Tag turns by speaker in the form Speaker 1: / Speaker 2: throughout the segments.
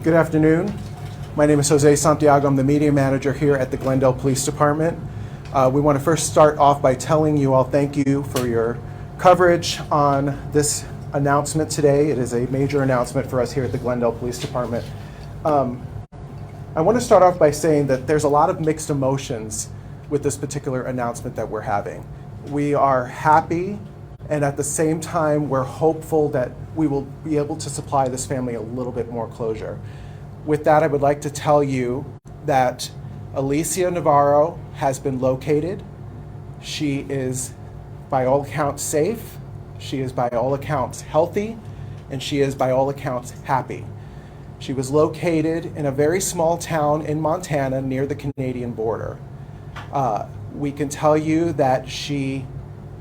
Speaker 1: Good afternoon. My name is Jose Santiago. I'm the media manager here at the Glendale Police Department. We want to first start off by telling you all thank you for your coverage on this announcement today. It is a major announcement for us here at the Glendale Police Department. I want to start off by saying that there's a lot of mixed emotions with this particular announcement that we're having. We are happy, and at the same time, we're hopeful that we will be able to supply this family a little bit more closure. With that, I would like to tell you that Alicia Navarro has been located. She is, by all accounts, safe. She is, by all accounts, healthy, and she is, by all accounts, happy. She was located in a very small town in Montana near the Canadian border. We can tell you that she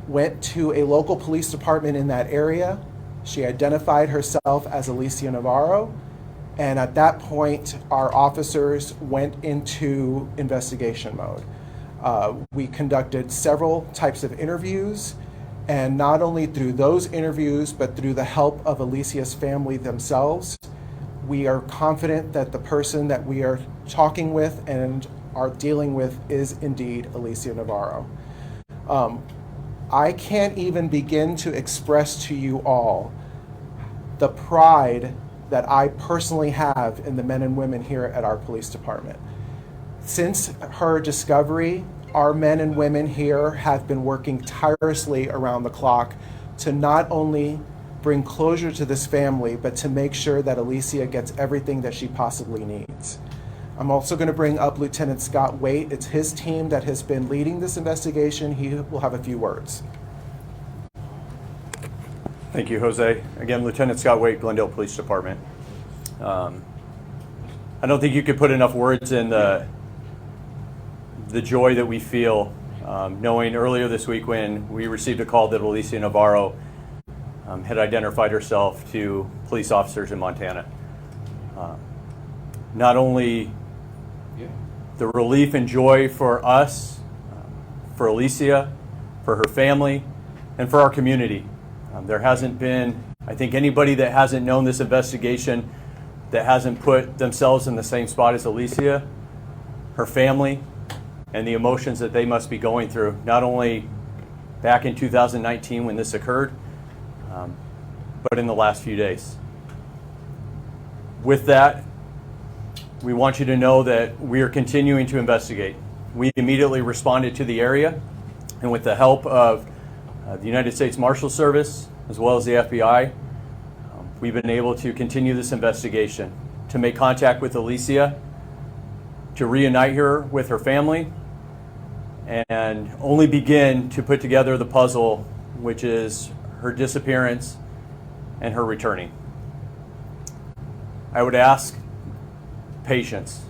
Speaker 1: went to a local police department in that area. She identified herself as Alicia Navarro, and at that point, our officers went into investigation mode. We conducted several types of interviews, and not only through those interviews, but through the help of Alicia's family themselves, we are confident that the person that we are talking with and are dealing with is indeed Alicia Navarro. I can't even begin to express to you all the pride that I personally have in the men and women here at our police department. Since her discovery, our men and women here have been working tirelessly around the clock to not only bring closure to this family, but to make sure that Alicia gets everything that she possibly needs. I'm also going to bring up Lieutenant Scott Waite. It's his team that has been leading this investigation. He will have a few words.
Speaker 2: Thank you, Jose. Again, Lieutenant Scott Waite, Glendale Police Department. I don't think you could put enough words in the joy that we feel knowing earlier this week when we received a call that Alicia Navarro had identified herself to police officers in Montana. Not only the relief and joy for us, for Alicia, for her family, and for our community. There hasn't been, I think, anybody that hasn't known this investigation that hasn't put themselves in the same spot as Alicia, her family, and the emotions that they must be going through, not only back in 2019 when this occurred, but in the last few days. With that, we want you to know that we are continuing to investigate. We immediately responded to the area, and with the help of the United States Marshal Service, as well as the FBI, we've been able to continue this investigation, to make contact with Alicia, to reunite her with her family, and only begin to put together the puzzle, which is her disappearance and her returning. I would ask patience,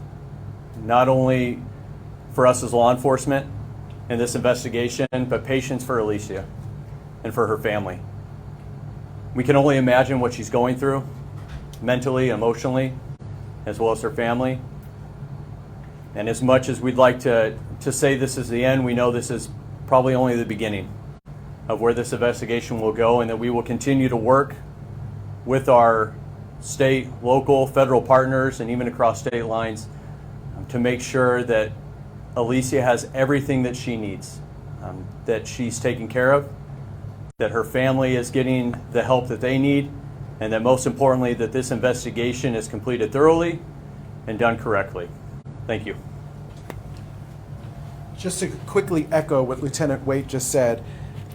Speaker 2: not only for us as law enforcement in this investigation, but patience for Alicia and for her family. We can only imagine what she's going through mentally, emotionally, as well as her family. And as much as we'd like to say this is the end, we know this is probably only the beginning of where this investigation will go, and that we will continue to work with our state, local, federal partners, and even across state lines to make sure that Alicia has everything that she needs, that she's taken care of, that her family is getting the help that they need, and that most importantly, that this investigation is completed thoroughly and done correctly. Thank you.
Speaker 1: Just to quickly echo what Lieutenant Waite just said,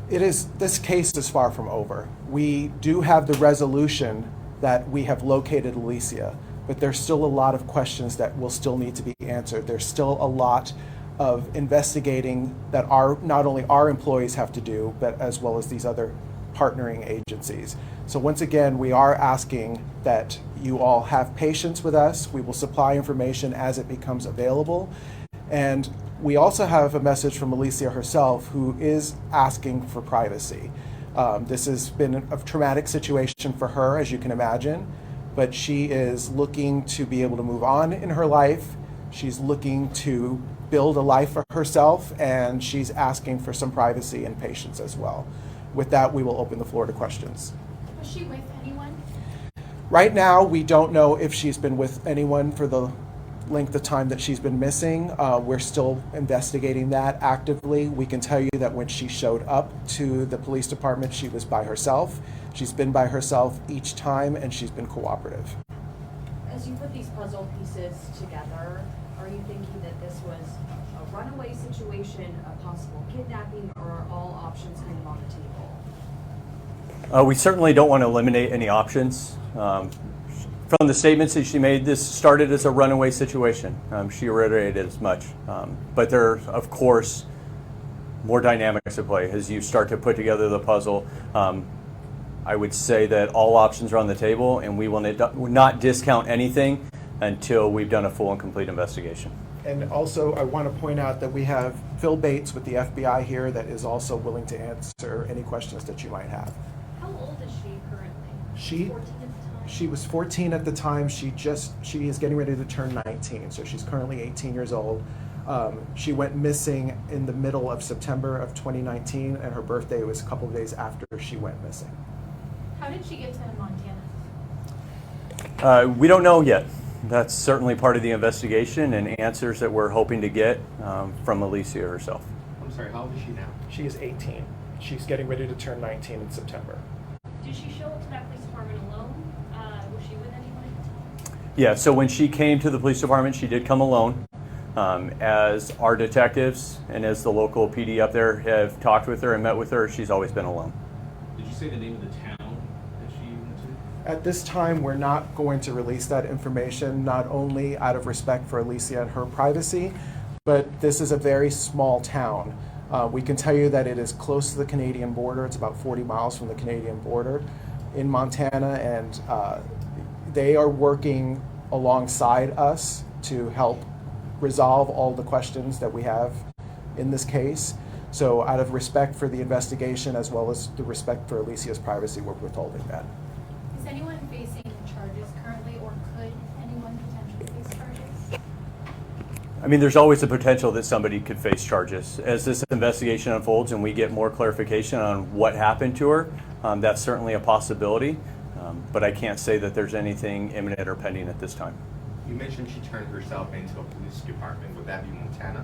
Speaker 1: this case is far from over. We do have the resolution that we have located Alicia, but there's still a lot of questions that will still need to be answered. There's still a lot of investigating that not only our employees have to do, but as well as these other partnering agencies. So once again, we are asking that you all have patience with us. We will supply information as it becomes available. And we also have a message from Alicia herself, who is asking for privacy. This has been a traumatic situation for her, as you can imagine, but she is looking to be able to move on in her life. She's looking to build a life for herself, and she's asking for some privacy and patience as well. With that, we will open the floor to questions.
Speaker 3: Was she with anyone?
Speaker 1: Right now, we don't know if she's been with anyone for the length of time that she's been missing. We're still investigating that actively. We can tell you that when she showed up to the police department, she was by herself. She's been by herself each time, and she's been cooperative.
Speaker 3: As you put these puzzle pieces together, are you thinking that this was a runaway situation, a possible kidnapping, or are all options kind of on the table?
Speaker 2: We certainly don't want to eliminate any options. From the statements that she made, this started as a runaway situation. She reiterated as much. But there are, of course, more dynamics at play as you start to put together the puzzle. I would say that all options are on the table, and we will not discount anything until we've done a full and complete investigation.
Speaker 1: And also, I want to point out that we have Phil Bates with the FBI here that is also willing to answer any questions that you might have.
Speaker 4: How old is she currently?
Speaker 1: She
Speaker 4: 14 at the time?
Speaker 1: She was 14 at the time. She is getting ready to turn 19, so she's currently 18 years old. She went missing in the middle of September of 2019, and her birthday was a couple of days after she went missing.
Speaker 4: How did she get to Montana?
Speaker 2: We don't know yet. That's certainly part of the investigation and answers that we're hoping to get from Alicia herself.
Speaker 5: I'm sorry, how old is she now?
Speaker 1: She is 18. She's getting ready to turn 19 in September.
Speaker 4: Did she show up to that police department alone? Was she with anyone at the time?
Speaker 2: Yeah, so when she came to the police department, she did come alone. As our detectives and as the local PD up there have talked with her and met with her, she's always been alone.
Speaker 5: Did you say the name of the town that she went to?
Speaker 1: At this time, we're not going to release that information, not only out of respect for Alicia and her privacy, but this is a very small town. We can tell you that it is close to the Canadian border. It's about 40 miles from the Canadian border in Montana, and they are working alongside us to help resolve all the questions that we have in this case. So out of respect for the investigation as well as the respect for Alicia's privacy, we're withholding that.
Speaker 4: Is anyone facing charges currently, or could anyone potentially face charges?
Speaker 2: I mean, there's always the potential that somebody could face charges. As this investigation unfolds and we get more clarification on what happened to her, that's certainly a possibility. But I can't say that there's anything imminent or pending at this time.
Speaker 5: You mentioned she turned herself into a police department. Would that be Montana?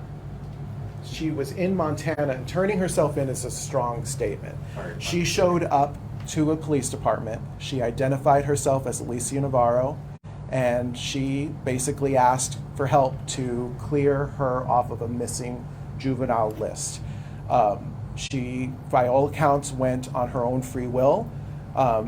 Speaker 1: She was in Montana, and turning herself in is a strong statement.
Speaker 5: Sorry.
Speaker 1: She showed up to a police department. She identified herself as Alicia Navarro, and she basically asked for help to clear her off of a missing juvenile list. She, by all accounts, went on her own free will.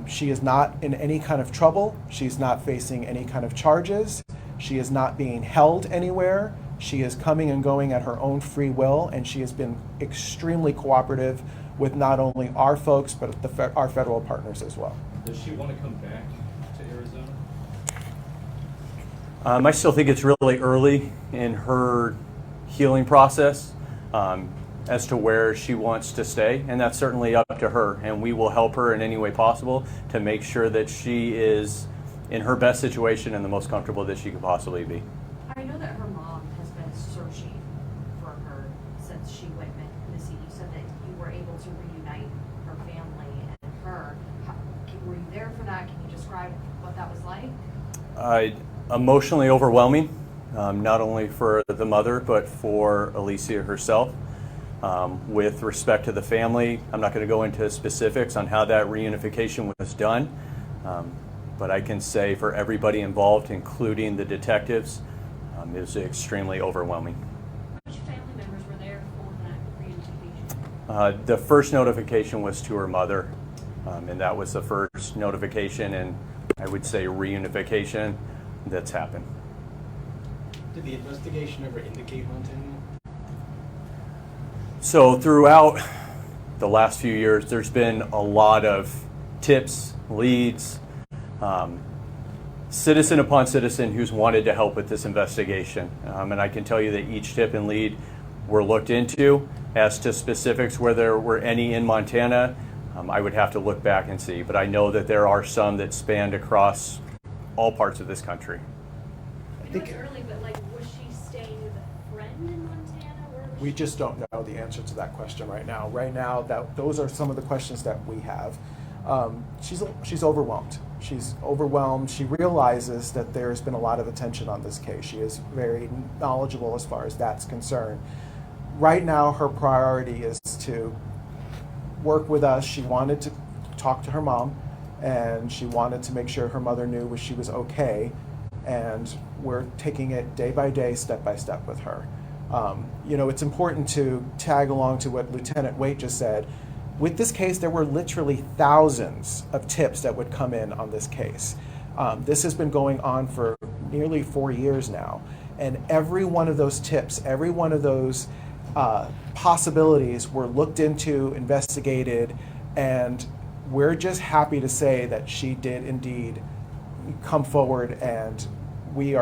Speaker 1: She is not in any kind of trouble. She's not facing any kind of charges. She is not being held anywhere. She is coming and going at her own free will, and she has been extremely cooperative with not only our folks, but our federal partners as well.
Speaker 5: Does she want to come back to Arizona?
Speaker 2: I still think it's really early in her healing process as to where she wants to stay, and that's certainly up to her, and we will help her in any way possible to make sure that she is in her best situation and the most comfortable that she could possibly be.
Speaker 3: I know that her mom has been searching for her since she went missing. You said that you were able to reunite her family and her. Were you there for that? Can you describe what that was like?
Speaker 2: Emotionally overwhelming, not only for the mother, but for Alicia herself. With respect to the family, I'm not going to go into specifics on how that reunification was done, but I can say for everybody involved, including the detectives, it was extremely overwhelming.
Speaker 4: Which family members were there for that reunification?
Speaker 2: The first notification was to her mother, and that was the first notification and I would say reunification that's happened.
Speaker 6: Did the investigation ever indicate Montana?
Speaker 2: So throughout the last few years, there's been a lot of tips, leads, citizen upon citizen who's wanted to help with this investigation. And I can tell you that each tip and lead were looked into. As to specifics, where there were any in Montana, I would have to look back and see. But I know that there are some that spanned across all parts of this country.
Speaker 4: I know it's early, but like, was she staying with a friend in Montana? Where was
Speaker 1: We
Speaker 4: she?
Speaker 1: just don't know the answer to that question right now. Right now, those are some of the questions that we have. She's overwhelmed. She's overwhelmed. She realizes that there's been a lot of attention on this case. She is very knowledgeable as far as that's concerned. Right now, her priority is to work with us. She wanted to talk to her mom, and she wanted to make sure her mother knew she was okay, and we're taking it day by day, step by step with her. It's important to tag along to what Lieutenant Waite just said. With this case, there were literally thousands of tips that would come in on this case. This has been going on for nearly 4 years now, and every one of those tips, every one of those possibilities were looked into, investigated, and we're just happy to say that she did indeed come forward, and we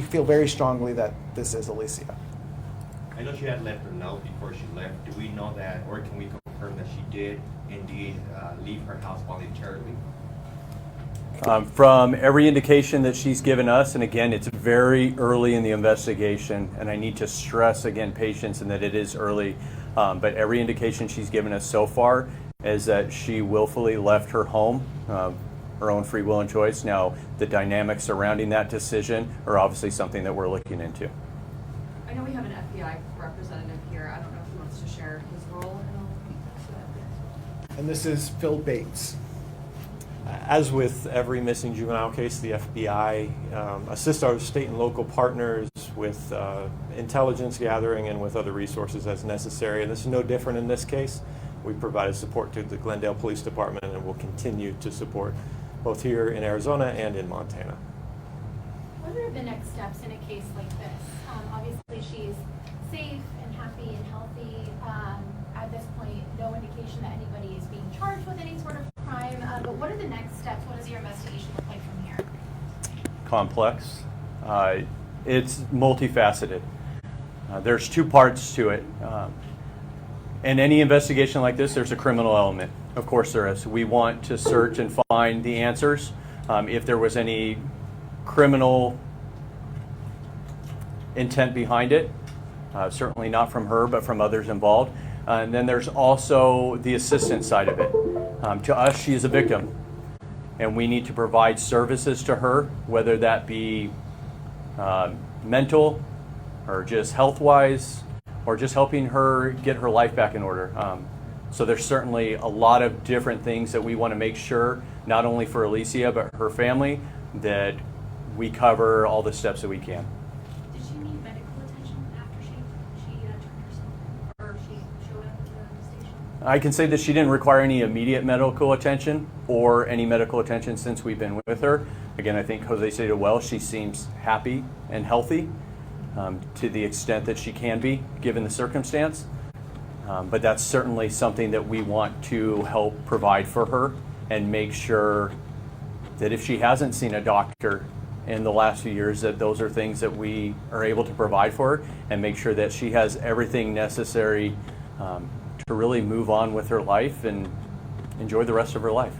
Speaker 1: feel very strongly that this is Alicia.
Speaker 5: I know she had left a note before she left. Do we know that, or can we confirm that she did indeed leave her house voluntarily?
Speaker 2: From every indication that she's given us, and again, it's very early in the investigation, and I need to stress again patience and that it is early, but every indication she's given us so far is that she willfully left her home, her own free will and choice. Now, the dynamics surrounding that decision are obviously something that we're looking into.
Speaker 3: I know we have an FBI representative here. I don't know if he wants to share his role in all of this.
Speaker 1: And this is Phil Bates.
Speaker 7: As with every missing juvenile case, the FBI assists our state and local partners with intelligence gathering and with other resources as necessary. And this is no different in this case. We provided support to the Glendale Police Department and will continue to support both here in Arizona and in Montana.
Speaker 4: What are the next steps in a case like this? Obviously, she's safe and happy and healthy. At this point, no indication that anybody is being charged with any sort of crime. But what are the next steps? What does your investigation look like from here?
Speaker 2: Complex. It's multifaceted. There's two parts to it. In any investigation like this, there's a criminal element. Of course there is. We want to search and find the answers. If there was any criminal intent behind it, certainly not from her, but from others involved. And then there's also the assistance side of it. To us, she is a victim, and we need to provide services to her, whether that be mental or just health-wise, or just helping her get her life back in order. So there's certainly a lot of different things that we want to make sure, not only for Alicia, but her family, that we cover all the steps that we can.
Speaker 4: Did she need medical attention after she turned herself in, or she showed up at the station?
Speaker 2: I can say that she didn't require any immediate medical attention or any medical attention since we've been with her. Again, I think Jose stated well, she seems happy and healthy to the extent that she can be, given the circumstance. But that's certainly something that we want to help provide for her and make sure that if she hasn't seen a doctor in the last few years, that those are things that we are able to provide for her and make sure that she has everything necessary to really move on with her life and enjoy the rest of her life.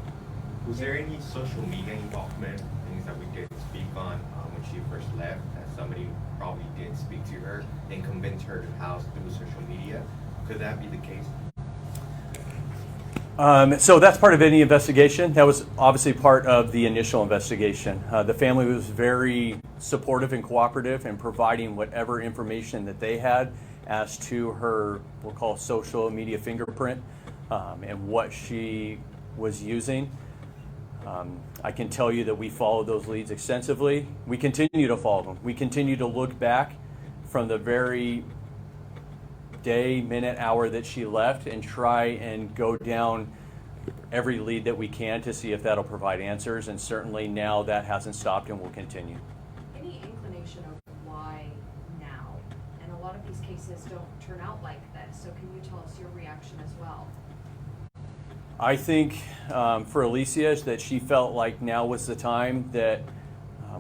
Speaker 5: Was there any social media involvement, things that we did speak on when she first left, that somebody probably did speak to her and convince her to house through social media? Could that be the case?
Speaker 2: So that's part of any investigation. That was obviously part of the initial investigation. The family was very supportive and cooperative in providing whatever information that they had as to her, we'll call social media fingerprint, and what she was using. I can tell you that we followed those leads extensively. We continue to follow them. We continue to look back from the very day, minute, hour that she left and try and go down every lead that we can to see if that'll provide answers. And certainly now that hasn't stopped and will continue.
Speaker 3: Any inclination of why now? And a lot of these cases don't turn out like this, so can you tell us your reaction as well?
Speaker 2: I think for Alicia is that she felt like now was the time that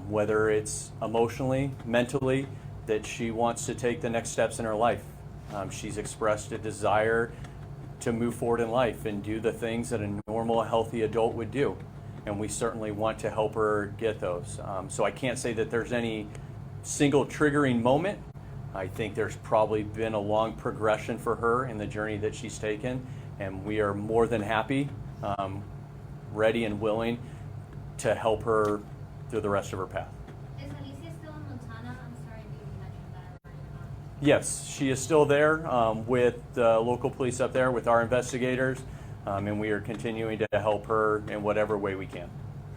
Speaker 2: whether it's emotionally, mentally, that she wants to take the next steps in her life. She's expressed a desire to move forward in life and do the things that a normal, healthy adult would do. And we certainly want to help her get those. So I can't say that there's any single triggering moment, I think there's probably been a long progression for her in the journey that she's taken, and we are more than happy, ready and willing to help her through the rest of her path.
Speaker 8: Is Alicia still in Montana? I'm sorry if you mentioned that already or not.
Speaker 2: Yes, she is still there with the local police up there, with our investigators, and we are continuing to help her in whatever way we can.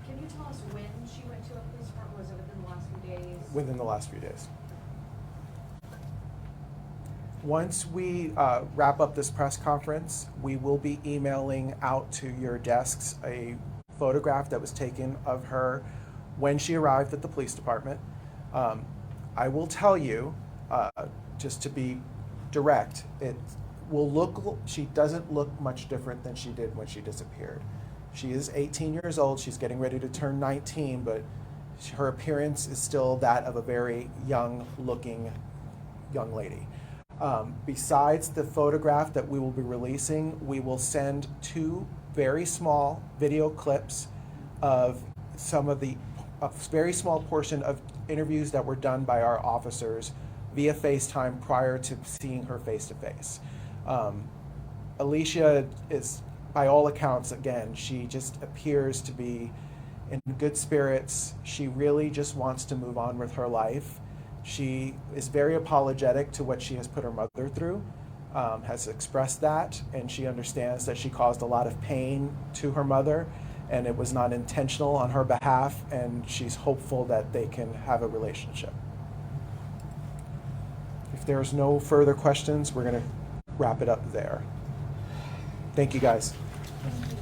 Speaker 3: Can you tell us when she went to a police department? Was it within the last few days?
Speaker 1: Within the last few days. Once we wrap up this press conference, we will be emailing out to your desks a photograph that was taken of her when she arrived at the police department. I will tell you, just to be direct, she doesn't look much different than she did when she disappeared. She is 18 years old, she's getting ready to turn 19, but her appearance is still that of a very young-looking young lady. Besides the photograph that we will be releasing, we will send 2 very small video clips of a very small portion of interviews that were done by our officers via FaceTime prior to seeing her face to face. Alicia is, by all accounts, again, she just appears to be in good spirits. She really just wants to move on with her life. She is very apologetic to what she has put her mother through, has expressed that, and she understands that she caused a lot of pain to her mother, and it was not intentional on her behalf, and she's hopeful that they can have a relationship. If there's no further questions, we're going to wrap it up there. Thank you, guys.
Speaker 3: Thank you.